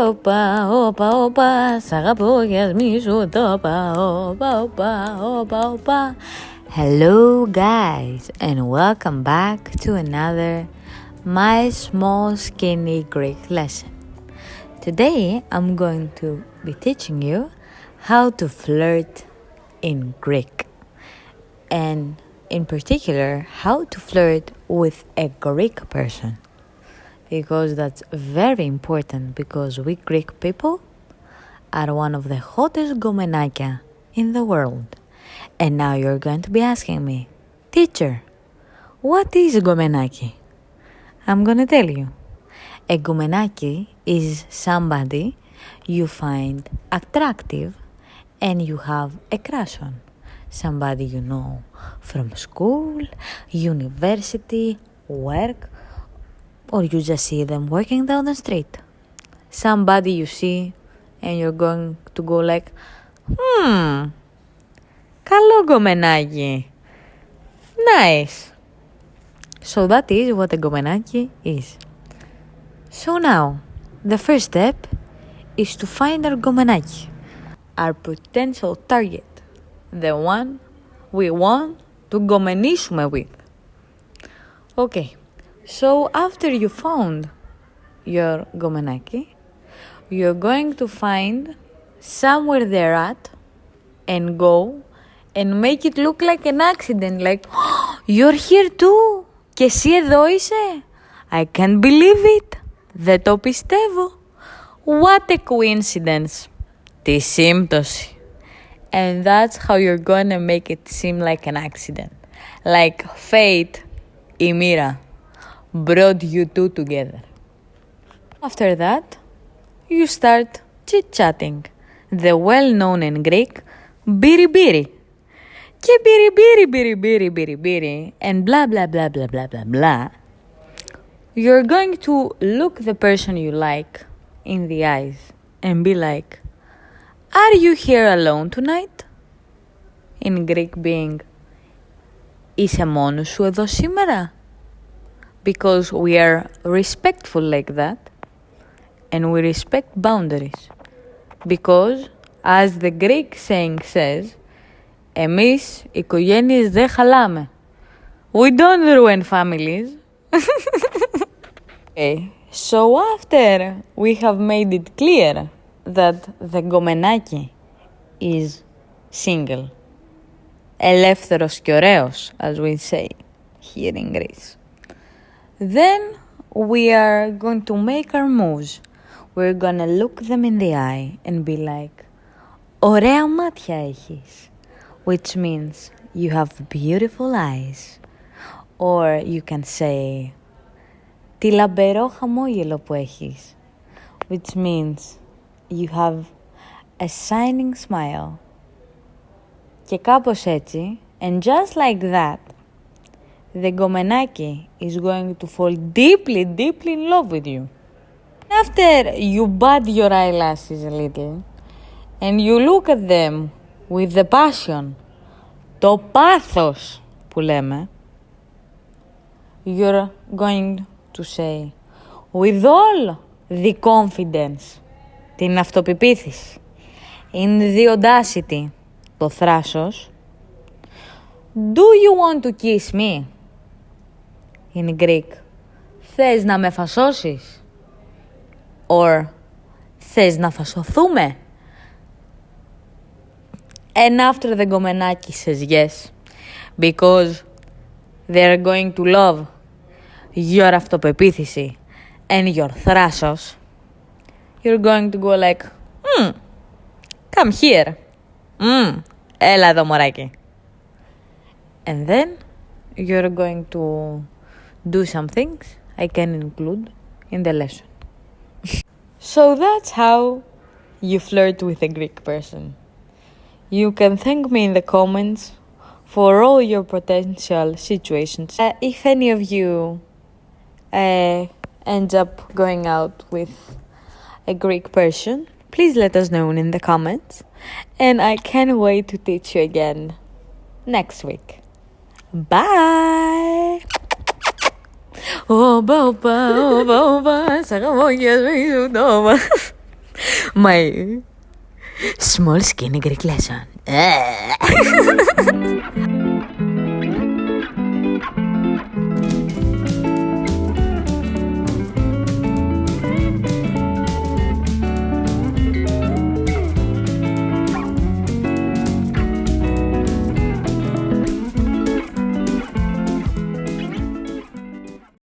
όπα, σ' αγαπώ κι ας μη σου το πάω, όπα. Hello guys and welcome back to another My Small Skinny Greek lesson. Today I'm going to be teaching you how to flirt in Greek, and in particular how to flirt with a Greek person, because that's very important, because we Greek people are one of the hottest gomenakia in the world. And now you're going to be asking me, teacher, what is gomenaki? I'm gonna tell you. A gomenaki is somebody you find attractive and you have a crush on. Somebody you know from school, university, work, or you just see them working down the street. Somebody you see and you're going to go like, καλό gomenaki. Nice. So that is what a gomenaki is. So now, the first step is to find our gomenaki, our potential target, the one we want to gomenίσουμε with. Okay, so after you found your gomenaki, you're going to find somewhere they're at and go and make it look like an accident, like, oh, you're here too, και εσύ εδώ είσαι, I can't believe it, δεν το πιστεύω, what a coincidence, τι σύμπτωση. And that's how you're gonna make it seem like an accident, like fate, η μοίρα, brought you two together. After that, you start chit-chatting, the well-known in Greek, biri-biri. Και biri-biri, and blah, blah, blah, blah, blah, blah, blah. You're going to look the person you like in the eyes and be like, are you here alone tonight? In Greek being, είσαι μόνος σου εδώ σήμερα? Because we are respectful like that, and we respect boundaries. Because, as the Greek saying says, εμείς οικογένειες δεν χαλάμε. We don't ruin families. Okay, so after we have made it clear that the gomenaki is single, ελεύθερος και ωραίος, as we say here in Greece, then we are going to make our moves. We're gonna look them in the eye and be like, ωραία μάτια έχεις, which means you have beautiful eyes. Or you can say, τι λαμπερό χαμόγελο που έχεις, which means you have a shining smile. Και κάπως έτσι, and just like that, the gomenaki is going to fall deeply, deeply in love with you. After you bud your eyelashes a little, and you look at them with the passion, το πάθος που λέμε, you're going to say, with all the confidence, την αυτοπεποίθηση, in the audacity, το θράσος, do you want to kiss me? In Greek, θες να με φασώσεις? Or, θες να φασωθούμε? And after the gomenaki says yes, because they're going to love your αυτοπεποίθηση and your θράσος, you're going to go like, come here, έλα εδώ μωράκι. And then you're going to do some things I can include in the lesson. So that's how you flirt with a Greek person. You can thank me in the comments for all your potential situations. If any of you ends up going out with a Greek person, please let us know in the comments. And I can't wait to teach you again next week. Bye! Όπα, όπα, όπα, όπα, σ' αγαπώ και ας μη σου το My small skinny Greek lesson.